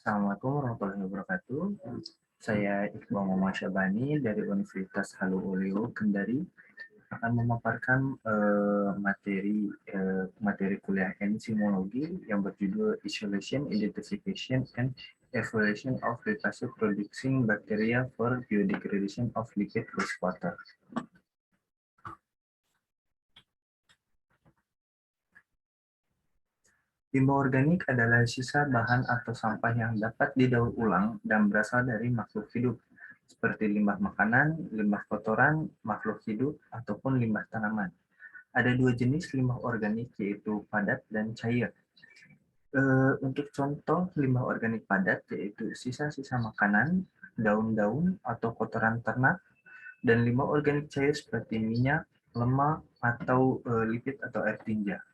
Assalamualaikum warahmatullahi wabarakatuh. Saya Iqbal Muhammad Syabani dari Universitas Haluoleo Kendari akan memaparkan materi kuliah enzimologi yang berjudul Isolation, Identification, and Evaluation of Lipase Producing Bacteria for Biodegradation of Liquid Wastewater. Limbah organik adalah sisa bahan atau sampah yang dapat didaur ulang dan berasal dari makhluk hidup, seperti limbah makanan, limbah kotoran, makhluk hidup, ataupun limbah tanaman. Ada dua jenis limbah organik, yaitu padat dan cair. Untuk contoh limbah organik padat, yaitu sisa-sisa makanan, daun-daun, atau kotoran ternak, dan limbah organik cair seperti minyak, lemak, atau lipid atau air tinja.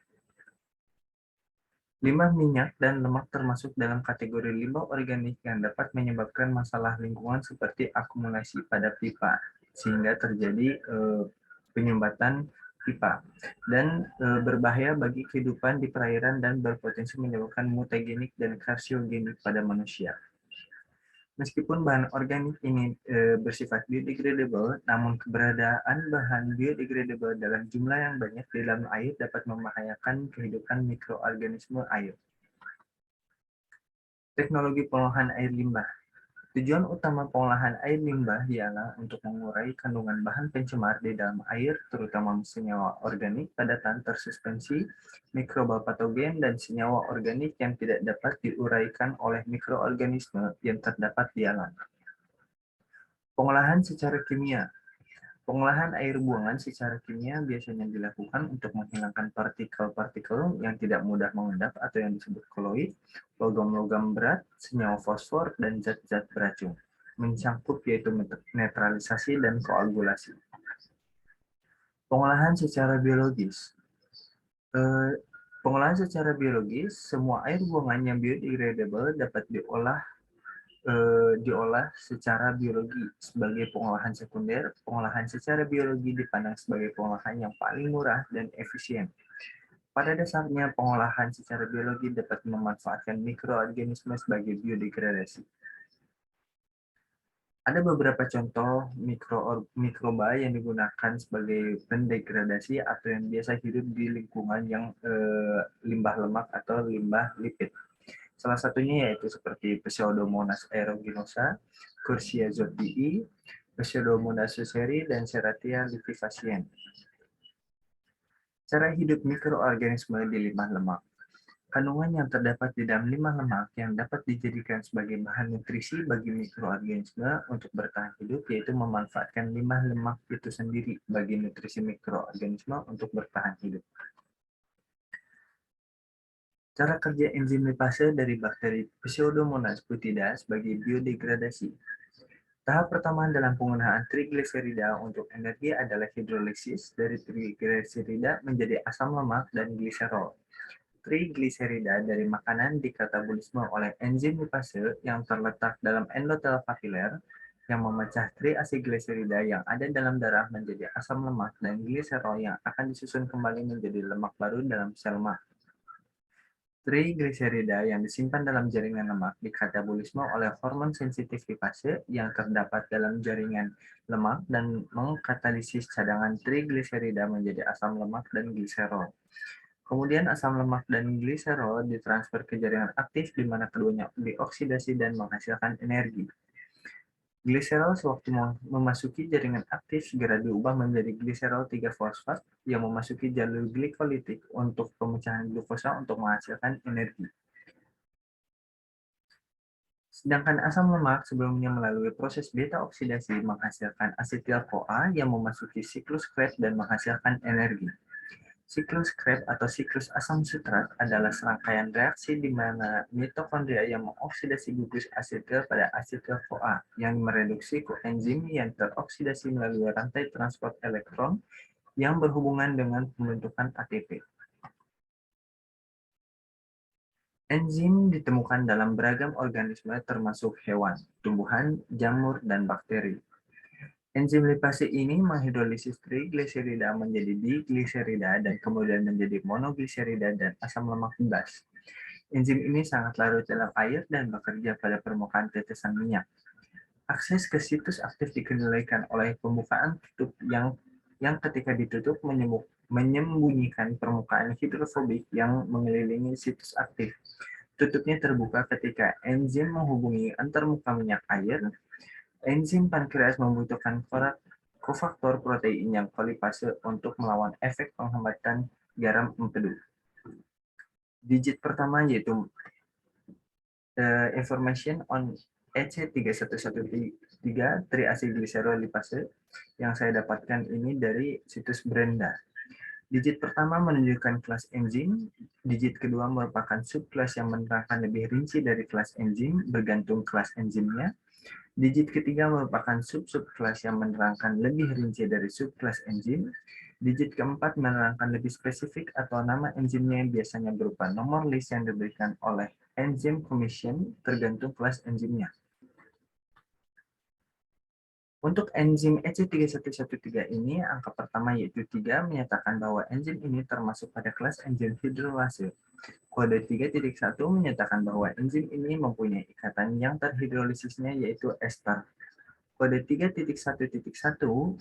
Limbah minyak dan lemak termasuk dalam kategori limbah organik yang dapat menyebabkan masalah lingkungan seperti akumulasi pada pipa, sehingga terjadi penyumbatan pipa, dan berbahaya bagi kehidupan di perairan dan berpotensi menyebabkan mutagenik dan karsiogenik pada manusia. Meskipun bahan organik ini bersifat biodegradable, namun keberadaan bahan biodegradable dalam jumlah yang banyak di dalam air dapat membahayakan kehidupan mikroorganisme air. Teknologi pengolahan air limbah. Tujuan utama pengolahan air limbah ialah untuk mengurai kandungan bahan pencemar di dalam air, terutama senyawa organik, padatan tersuspensi, mikroba patogen, dan senyawa organik yang tidak dapat diuraikan oleh mikroorganisme yang terdapat di alam. Pengolahan secara kimia. Pengolahan air buangan secara kimia biasanya dilakukan untuk menghilangkan partikel-partikel yang tidak mudah mengendap atau yang disebut koloid, logam-logam berat, senyawa fosfor, dan zat-zat beracun. Mencangkup yaitu netralisasi dan koagulasi. Pengolahan secara biologis. Pengolahan secara biologis, semua air buangan yang biodegradable dapat diolah secara biologi sebagai pengolahan sekunder. Pengolahan secara biologi dipandang sebagai pengolahan yang paling murah dan efisien. Pada dasarnya, pengolahan secara biologi dapat memanfaatkan mikroorganisme sebagai biodegradasi. Ada beberapa contoh mikroba yang digunakan sebagai pendegradasi atau yang biasa hidup di lingkungan yang limbah lemak atau limbah lipid. Salah satunya yaitu seperti Pseudomonas aeruginosa, Curcia zotii, Pseudomonas suceri, dan Serratia liquefacient. Cara hidup mikroorganisme di limbah lemak. Kandungan yang terdapat di dalam limbah lemak yang dapat dijadikan sebagai bahan nutrisi bagi mikroorganisme untuk bertahan hidup, yaitu memanfaatkan limbah lemak itu sendiri bagi nutrisi mikroorganisme untuk bertahan hidup. Cara kerja enzim lipase dari bakteri Pseudomonas butida sebagai biodegradasi. Tahap pertama dalam penggunaan trigliserida untuk energi adalah hidrolisis dari trigliserida menjadi asam lemak dan gliserol. Trigliserida dari makanan dikatabolisme oleh enzim lipase yang terletak dalam endotel papiler yang memecah triacylgliserida yang ada dalam darah menjadi asam lemak dan gliserol yang akan disusun kembali menjadi lemak baru dalam sel lemak. Trigliserida yang disimpan dalam jaringan lemak dikatabolisme oleh hormon sensitif lipase yang terdapat dalam jaringan lemak dan mengkatalisis cadangan trigliserida menjadi asam lemak dan gliserol. Kemudian asam lemak dan gliserol ditransfer ke jaringan aktif di mana keduanya dioksidasi dan menghasilkan energi. Gliserol sewaktu memasuki jaringan aktif segera diubah menjadi gliserol 3-fosfat yang memasuki jalur glikolitik untuk pemecahan glukosa untuk menghasilkan energi. Sedangkan asam lemak sebelumnya melalui proses beta oksidasi menghasilkan asetil-CoA yang memasuki siklus Krebs dan menghasilkan energi. Siklus Krebs atau siklus asam sitrat adalah serangkaian reaksi di mana mitokondria yang mengoksidasi gugus asetil pada asetil-CoA yang mereduksi koenzim yang teroksidasi melalui rantai transport elektron yang berhubungan dengan pembentukan ATP. Enzim ditemukan dalam beragam organisme termasuk hewan, tumbuhan, jamur, dan bakteri. Enzim lipase ini menghidrolisis trigliserida menjadi digliserida dan kemudian menjadi monogliserida dan asam lemak bebas. Enzim ini sangat larut dalam air dan bekerja pada permukaan tetesan minyak. Akses ke situs aktif dikendalikan oleh pembukaan tutup yang ketika ditutup menyembunyikan permukaan hidrofobik yang mengelilingi situs aktif. Tutupnya terbuka ketika enzim menghubungi antarmuka minyak air. Enzim pankreas membutuhkan kofaktor protein yang kolipase untuk melawan efek penghambatan garam empedu. Digit pertama yaitu information on EC3113 triacylglycerolipase yang saya dapatkan ini dari situs Brenda. Digit pertama menunjukkan kelas enzim, digit kedua merupakan subkelas yang menerangkan lebih rinci dari kelas enzim bergantung kelas enzimnya. Digit ketiga merupakan sub-subkelas yang menerangkan lebih rinci dari subkelas enzim. Digit keempat menerangkan lebih spesifik atau nama enzimnya yang biasanya berupa nomor list yang diberikan oleh enzim commission tergantung kelas enzimnya. Untuk enzim EC3113 ini, angka pertama yaitu 3 menyatakan bahwa enzim ini termasuk pada kelas enzim hidrolase. Kode 3.1 menyatakan bahwa enzim ini mempunyai ikatan yang terhidrolisisnya yaitu ester. Kode 3.1.1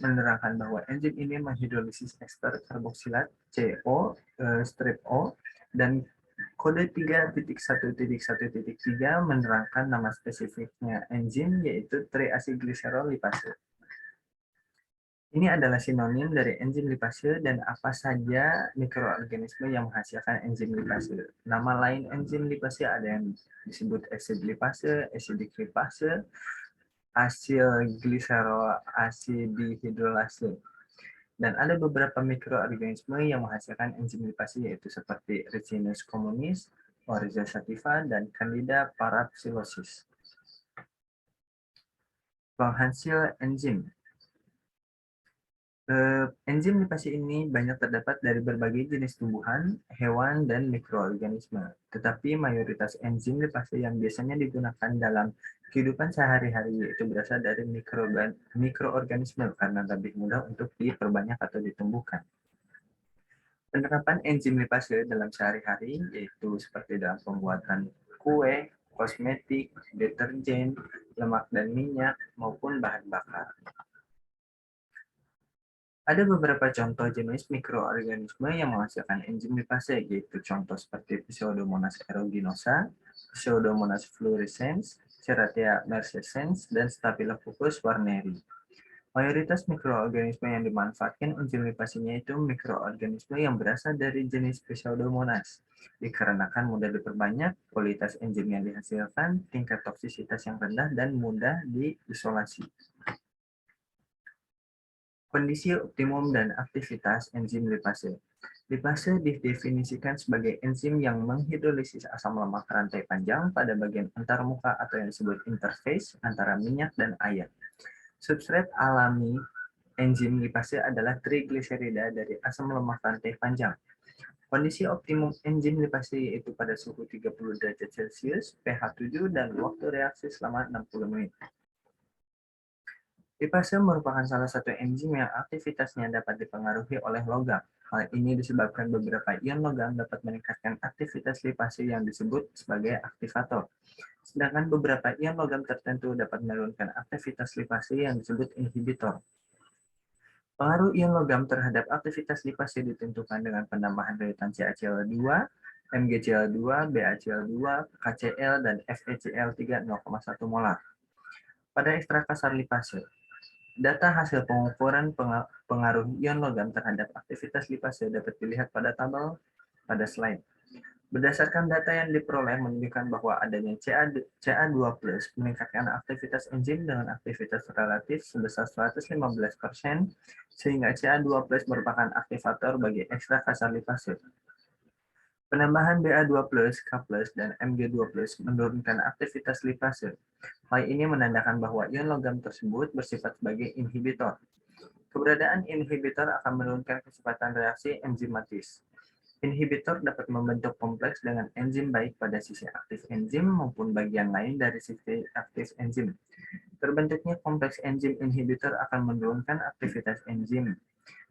menerangkan bahwa enzim ini menghidrolisis ester karboksilat CO, strip O, dan kode 3.1.1.3 menerangkan nama spesifiknya enzim yaitu triacylglycerolipase. Ini adalah sinonim dari enzim lipase dan apa saja mikroorganisme yang menghasilkan enzim lipase. Nama lain enzim lipase ada yang disebut acid lipase, acidic lipase, asilgliceroacidihidrolase. Dan ada beberapa mikroorganisme yang menghasilkan enzim lipase yaitu seperti Ricinus communis, Oryza sativa, dan Candida parapsilosis. Penghasil enzim. Enzim lipase ini banyak terdapat dari berbagai jenis tumbuhan, hewan, dan mikroorganisme. Tetapi mayoritas enzim lipase yang biasanya digunakan dalam kehidupan sehari-hari yaitu berasal dari mikroorganisme karena lebih mudah untuk diperbanyak atau ditumbuhkan. Penerapan enzim lipase dalam sehari-hari yaitu seperti dalam pembuatan kue, kosmetik, deterjen, lemak dan minyak, maupun bahan bakar. Ada beberapa contoh jenis mikroorganisme yang menghasilkan enzim lipase, yaitu contoh seperti Pseudomonas aeruginosa, Pseudomonas fluorescens, Cerathea mercescens, dan Staphylococcus warneri. Mayoritas mikroorganisme yang dimanfaatkan enzim lipasenya itu mikroorganisme yang berasal dari jenis Pseudomonas. Dikarenakan mudah diperbanyak, kualitas enzim yang dihasilkan, tingkat toksisitas yang rendah, dan mudah diisolasi. Kondisi optimum dan aktivitas enzim lipase. Lipase didefinisikan sebagai enzim yang menghidrolisis asam lemak rantai panjang pada bagian antarmuka atau yang disebut interface antara minyak dan air. Substrat alami enzim lipase adalah trigliserida dari asam lemak rantai panjang. Kondisi optimum enzim lipase yaitu pada suhu 30 derajat Celcius, pH 7, dan waktu reaksi selama 60 menit. Lipase merupakan salah satu enzim yang aktivitasnya dapat dipengaruhi oleh logam. Hal ini disebabkan beberapa ion logam dapat meningkatkan aktivitas lipase yang disebut sebagai aktivator. Sedangkan beberapa ion logam tertentu dapat menurunkan aktivitas lipase yang disebut inhibitor. Pengaruh ion logam terhadap aktivitas lipase ditentukan dengan penambahan reaktan CaCl2, MgCl2, BaCl2, KCl, dan FeCl3 0,1 molar. Pada ekstrak kasar lipase, data hasil pengukuran pengaruh ion logam terhadap aktivitas lipase dapat dilihat pada tabel pada slide. Berdasarkan data yang diperoleh menunjukkan bahwa adanya Ca2+ meningkatkan aktivitas enzim dengan aktivitas relatif sebesar 115%, sehingga Ca2+ merupakan aktivator bagi ekstrak kasar lipase. Penambahan Ba2+, K+, dan Mg2+ menurunkan aktivitas lipase. Hal ini menandakan bahwa ion logam tersebut bersifat sebagai inhibitor. Keberadaan inhibitor akan menurunkan kecepatan reaksi enzimatis. Inhibitor dapat membentuk kompleks dengan enzim baik pada sisi aktif enzim maupun bagian lain dari sisi aktif enzim. Terbentuknya kompleks enzim inhibitor akan menurunkan aktivitas enzim.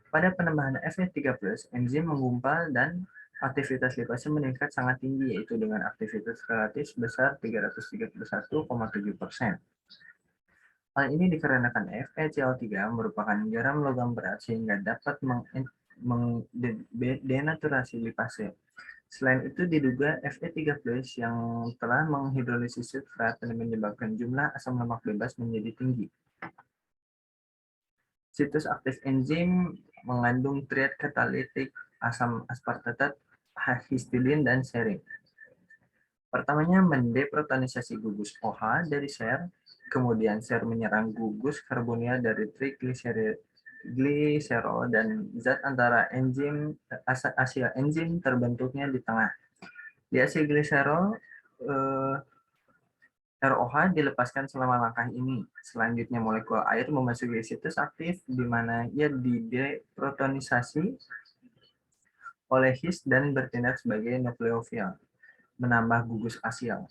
Pada penambahan Fe3+, enzim menggumpal dan aktivitas lipase meningkat sangat tinggi, yaitu dengan aktivitas relatif sebesar 331,7%. Hal ini dikarenakan FeCl3 merupakan garam logam berat sehingga dapat denaturasi lipase. Selain itu diduga Fe3+ yang telah menghidrolisis sitrat dan menyebabkan jumlah asam lemak bebas menjadi tinggi. Situs aktif enzim mengandung triad katalitik asam aspartatat, histidin, dan serine. Pertamanya mendeprotonisasi gugus OH dari ser, kemudian ser menyerang gugus karbonil dari trigliserol dan zat antara enzim asil enzim terbentuknya di tengah. Di asil gliserol, ROH dilepaskan selama langkah ini. Selanjutnya molekul air memasuki situs aktif di mana ia dideprotonisasi oleh his dan bertindak sebagai nukleofil, menambah gugus asil.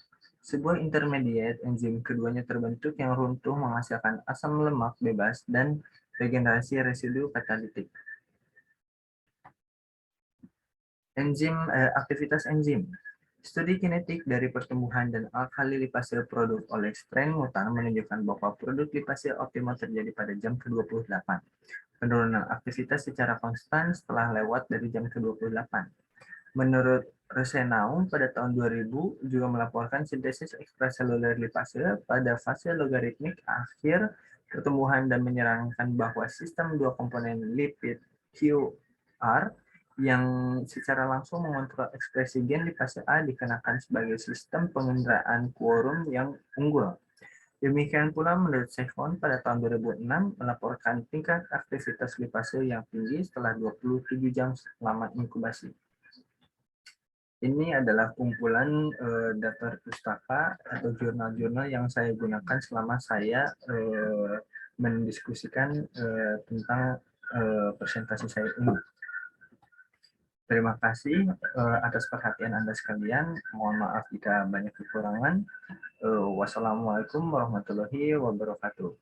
Sebuah intermediate enzim keduanya terbentuk yang runtuh menghasilkan asam lemak bebas dan regenerasi residu katalitik. Aktivitas enzim. Studi kinetik dari pertumbuhan dan alkali lipase produk oleh strain mutan menunjukkan bahwa produk lipase optimal terjadi pada jam ke-28. Penurunan aktivitas secara konstan setelah lewat dari jam ke-28. Menurut Rosenau pada tahun 2000 juga melaporkan sintesis ekstraseluler lipase pada fase logaritmik akhir pertumbuhan dan menyarankan bahwa sistem dua komponen lipid QR yang secara langsung mengontrol ekspresi gen lipase A dikenakan sebagai sistem pengendaraan quorum yang unggul. Demikian pula menurut Sehon pada tahun 2006 melaporkan tingkat aktivitas lipase yang tinggi setelah 27 jam selama inkubasi. Ini adalah kumpulan daftar pustaka atau jurnal-jurnal yang saya gunakan selama saya mendiskusikan tentang presentasi saya ini. Terima kasih atas perhatian Anda sekalian. Mohon maaf jika banyak kekurangan. Wassalamualaikum warahmatullahi wabarakatuh.